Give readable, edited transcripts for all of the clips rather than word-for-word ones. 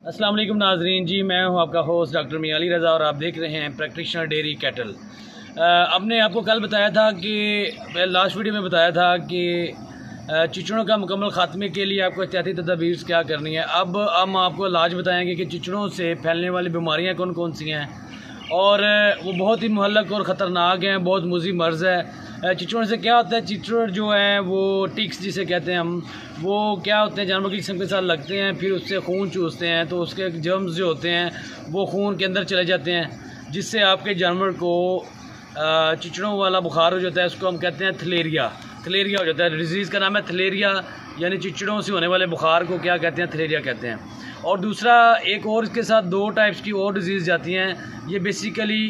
अस्सलाम वालेकुम नाजरीन जी, मैं हूं आपका होस्ट डॉक्टर मियां अली रज़ा और आप देख रहे हैं प्रैक्टिशनर डेयरी कैटल। आपने आपको कल बताया था कि लास्ट वीडियो में बताया था कि चिचड़ों का मुकम्मल ख़ात्मे के लिए आपको एहतियाती तदाबीर क्या करनी है। अब हम आपको इलाज बताएंगे कि चिचड़ों से फैलने वाली बीमारियाँ कौन कौन सी हैं और वो बहुत ही मुहल्लक और ख़तरनाक हैं, बहुत मुज़ी मर्ज़ है। चिचड़ों से क्या होता है, चिचड़ जो है वो टिक्स जिसे कहते हैं हम, वो क्या होते हैं जानवर की जिस्म के साथ लगते हैं, फिर उससे खून चूसते हैं तो उसके जर्म्स जो होते हैं वो खून के अंदर चले जाते हैं, जिससे आपके जानवर को चिचड़ों वाला बुखार हो जाता है। उसको हम कहते हैं थलेरिया हो जाता है। डिजीज़ का नाम है थलेरिया, यानी चिचड़ों से होने वाले बुखार को क्या कहते हैं, थलेरिया कहते हैं। और दूसरा एक और इसके साथ दो टाइप्स की और डिजीज़ जाती हैं। ये बेसिकली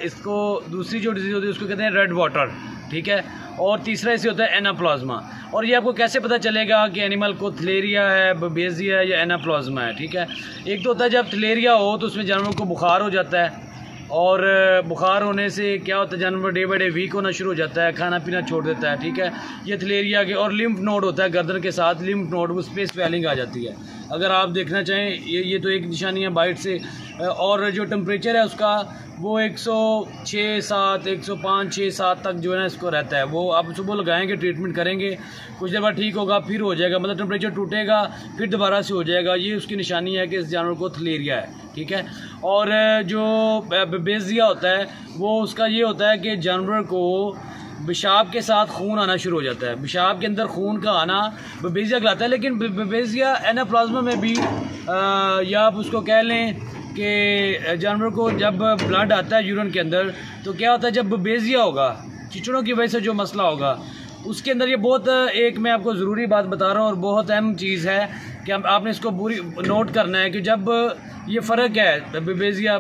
इसको दूसरी जो डिजीज़ होती है उसको कहते हैं रेड वाटर, ठीक है। और तीसरा इसे होता है एनाप्लाज्मा। और ये आपको कैसे पता चलेगा कि एनिमल को थलेरिया है, बबेजिया है या एनाप्लाज्मा है, ठीक है। एक तो होता है जब थलेरिया हो तो उसमें जानवर को बुखार हो जाता है और बुखार होने से क्या होता है जानवर डे बाई डे वीक होना शुरू हो जाता है, खाना पीना छोड़ देता है, ठीक है। ये थलेरिया के और लिम्फ नोड होता है गर्दन के साथ, लिम्फ नोड उस पर स्वेलिंग आ जाती है। अगर आप देखना चाहें ये तो एक निशानी है बाइट से। और जो टेम्परेचर है उसका वो 106-107 105-106-107 तक जो है ना इसको रहता है। वो आप सुबह लगाएंगे, ट्रीटमेंट करेंगे, कुछ देर बाद ठीक होगा, फिर हो जाएगा, मतलब टेम्परेचर टूटेगा फिर दोबारा से हो जाएगा। ये उसकी निशानी है कि इस जानवर को थलेरिया है, ठीक है। और जो बेजिया होता है वो उसका ये होता है कि जानवर को पेशाब के साथ खून आना शुरू हो जाता है, पेशाब के अंदर खून का आना बेजिया कहलाता है। लेकिन बेजिया एनाप्लाज्मा में भी या आप उसको कह लें कि जानवर को जब ब्लड आता है यूरिन के अंदर तो क्या होता है, जब बेजिया होगा चिचड़ों की वजह से जो मसला होगा उसके अंदर, ये बहुत एक मैं आपको ज़रूरी बात बता रहा हूँ और बहुत अहम चीज़ है कि आपने इसको पूरी नोट करना है कि जब ये फ़र्क है बेजिया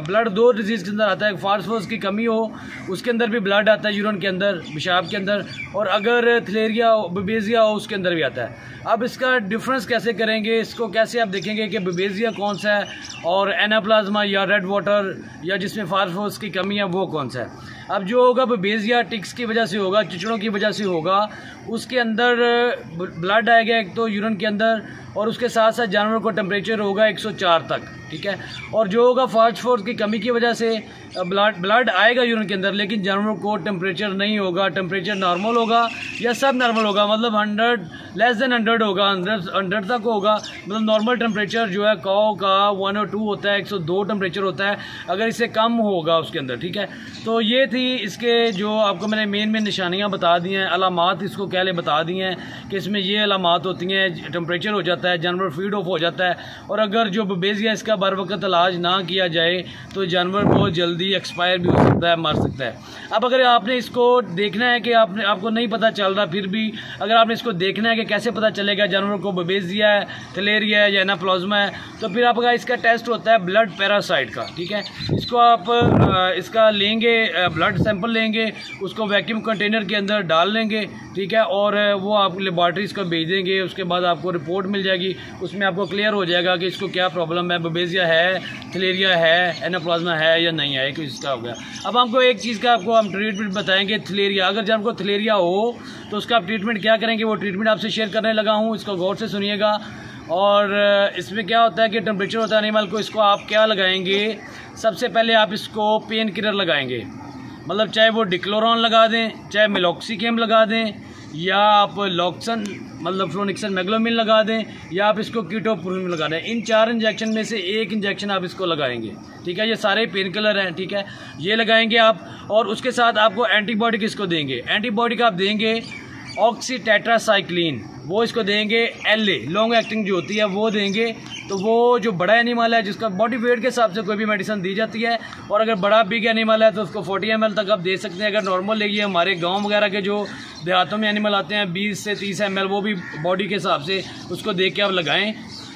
ब्लड दो डिजीज़ के अंदर आता है। फास्फोरस की कमी हो उसके अंदर भी ब्लड आता है यूरिन के अंदर, पेशाब के अंदर, और अगर थलेरिया बेजिया हो उसके अंदर भी आता है। अब इसका डिफरेंस कैसे करेंगे, इसको कैसे आप देखेंगे कि बेजिया कौन सा है और एनाप्लाज्मा या रेड वाटर या जिसमें फास्फोरस की कमी है वो कौन सा है। अब जो होगा बेजिया टिक्स की वजह से होगा, चिचड़ों की वजह से होगा, उसके अंदर ब्लड आएगा एक तो यूरिन के अंदर, और उसके साथ साथ जानवर को टेम्परेचर होगा 104 तक, ठीक है। और जो होगा फास्फोरस की कमी की वजह से ब्लड आएगा यूरिन के अंदर, लेकिन जानवर को टेम्परेचर नहीं होगा, टेम्परेचर नॉर्मल होगा या सब नॉर्मल होगा, मतलब 100 लेस देन 100 होगा, 100 तक होगा। मतलब नॉर्मल टेम्परेचर जो है कौ का 102 होता है, 102 टेम्परेचर होता है, अगर इससे कम होगा उसके अंदर, ठीक है। तो ये थी इसके जो आपको मैंने मेन निशानियाँ बता दी हैं, अलामात इसको कह ले बता दी हैं कि इसमें ये अलामात होती हैं। टेम्परेचर हो जाता है, जानवर फीड ऑफ हो जाता है, और अगर जो बेजिया इसका बर वक्त इलाज ना किया जाए तो जानवर बहुत जल्दी एक्सपायर भी हो सकता है, मर सकता है। अब अगर आपने इसको देखना है कि आपको नहीं पता चल रहा, फिर भी अगर आपने इसको देखना है कि कैसे पता चलेगा जानवर को बेजिया है, थलेरिया है या एनाप्लाज्मा है, तो फिर आपका इसका टेस्ट होता है ब्लड पैरासाइट का, ठीक है। इसको आप इसका लेंगे, ब्लड सैंपल लेंगे, उसको वैक्यूम कंटेनर के अंदर डाल लेंगे, ठीक है, और वो आप लेबॉर्ट्रीज को भेज देंगे। उसके बाद आपको रिपोर्ट मिल जाएगी, उसमें आपको क्लियर हो जाएगा कि इसको क्या प्रॉब्लम है, बेजिया है, थलेरिया है, एनाप्लाज्मा है या नहीं है, एक इसका हो गया। अब हमको एक चीज़ का आपको हम ट्रीटमेंट बताएंगे, थलेरिया। अगर जब आपको थलेरिया हो तो उसका आप ट्रीटमेंट क्या करेंगे, वो ट्रीटमेंट आपसे शेयर करने लगा हूँ, इसको गौर से सुनिएगा। और इसमें क्या होता है कि टेम्परेचर होता है एनिमल को, इसको आप क्या लगाएंगे, सबसे पहले आप इसको पेन किलर लगाएंगे, मतलब चाहे वो डिक्लोरॉन लगा दें, चाहे मेलॉक्सिकेम लगा दें, या आप लॉक्सन मतलब फ्लोनिक्सन मैग्लोमिन लगा दें, या आप इसको कीटोप्रोपिन लगा दें। इन 4 इंजेक्शन में से एक इंजेक्शन आप इसको लगाएंगे, ठीक है। ये सारे पेन किलर हैं, ठीक है, ये लगाएंगे आप। और उसके साथ आपको एंटीबायोटिक इसको देंगे, एंटीबायोटिक आप देंगे ऑक्सीटेट्रासाइक्लिन, वो इसको देंगे, LA लॉन्ग एक्टिंग जो होती है वो देंगे। तो वो जो बड़ा एनिमल है जिसका बॉडी वेट के हिसाब से कोई भी मेडिसिन दी जाती है, और अगर बड़ा बिग एनिमल है तो उसको 40 ml तक आप दे सकते हैं। अगर नॉर्मल लेगी, हमारे गांव वगैरह के जो देहातों में एनिमल आते हैं 20 से 30 ml, वो भी बॉडी के हिसाब से उसको देख के आप लगाएं।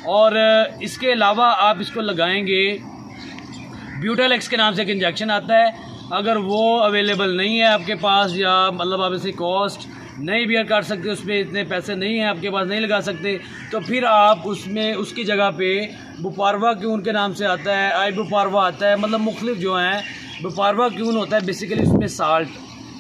और इसके अलावा आप इसको लगाएंगे ब्यूटालेक्स के नाम से एक इंजेक्शन आता है, अगर वो अवेलेबल नहीं है आपके पास, या मतलब आप इसे कॉस्ट नहीं बियर कर सकते, उस पर इतने पैसे नहीं हैं आपके पास, नहीं लगा सकते, तो फिर आप उसमें उसकी जगह पे बुपारवा क्यून के नाम से आता है, आई बुपारवा आता है, मतलब मुख्तलिफ जो हैं। बुपारवा क्यून होता है बेसिकली उसमें साल्ट,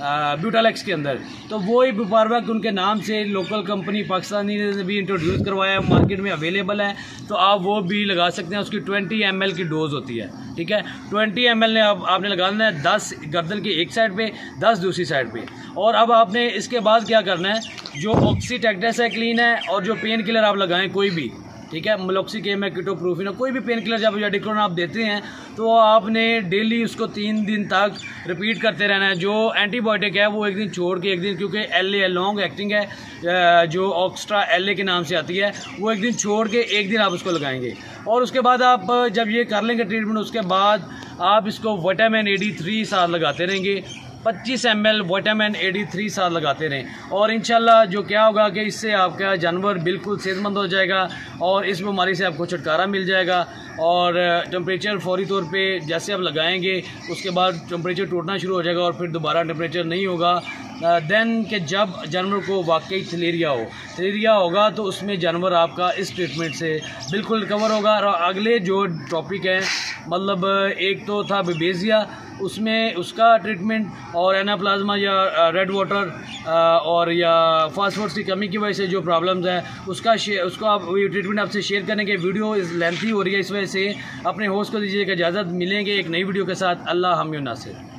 ब्यूटालेक्स के अंदर। तो वो ही बुपारवैक उनके नाम से लोकल कंपनी पाकिस्तानी ने भी इंट्रोड्यूस करवाया है, मार्केट में अवेलेबल है, तो आप वो भी लगा सकते हैं। उसकी 20 ml की डोज होती है, ठीक है। 20 ml ने आपने लगाना है 10 गर्दन की एक साइड पे, 10 दूसरी साइड पे। और अब आपने इसके बाद क्या करना है, जो ऑक्सीटेक्टासाइक्लिन है और जो पेन किलर आप लगाएं कोई भी, ठीक है, मेलोक्सिकेम है, कीटोप्रोफिन है, कोई भी पेन किलर जब या डिक्लोन आप देते हैं तो आपने डेली उसको 3 दिन तक रिपीट करते रहना है। जो एंटीबायोटिक है वो एक दिन छोड़ के एक दिन, क्योंकि LA लॉन्ग एक्टिंग है जो ऑक्स्ट्रा LA के नाम से आती है, वो एक दिन छोड़ के एक दिन आप उसको लगाएंगे। और उसके बाद आप जब ये कर लेंगे ट्रीटमेंट, उसके बाद आप इसको विटामिन AD3 साथ लगाते रहेंगे, 25 ml विटामिन AD3 साथ लगाते रहें। और इंशाल्लाह जो क्या होगा कि इससे आपका जानवर बिल्कुल सेहतमंद हो जाएगा और इस बीमारी से आपको छुटकारा मिल जाएगा। और टेम्परेचर फौरी तौर पे जैसे आप लगाएंगे उसके बाद टेम्परेचर टूटना शुरू हो जाएगा और फिर दोबारा टेम्परेचर नहीं होगा। देन कि जब जानवर को वाकई थलेरिया होगा तो उसमें जानवर आपका इस ट्रीटमेंट से बिल्कुल रिकवर होगा। और अगले जो टॉपिक है, मतलब एक तो था बेबेजिया, उसमें उसका ट्रीटमेंट, और एनाप्लाज्मा या रेड वाटर और या फास्फोरस की कमी की वजह से जो प्रॉब्लम्स हैं उसको आप ट्रीटमेंट आपसे शेयर करने के वीडियो लेंथी हो रही है, इस वजह से अपने होस्ट को दीजिएगा इजाज़त। मिलेंगे एक नई वीडियो के साथ। अल्लाह हम नासिर।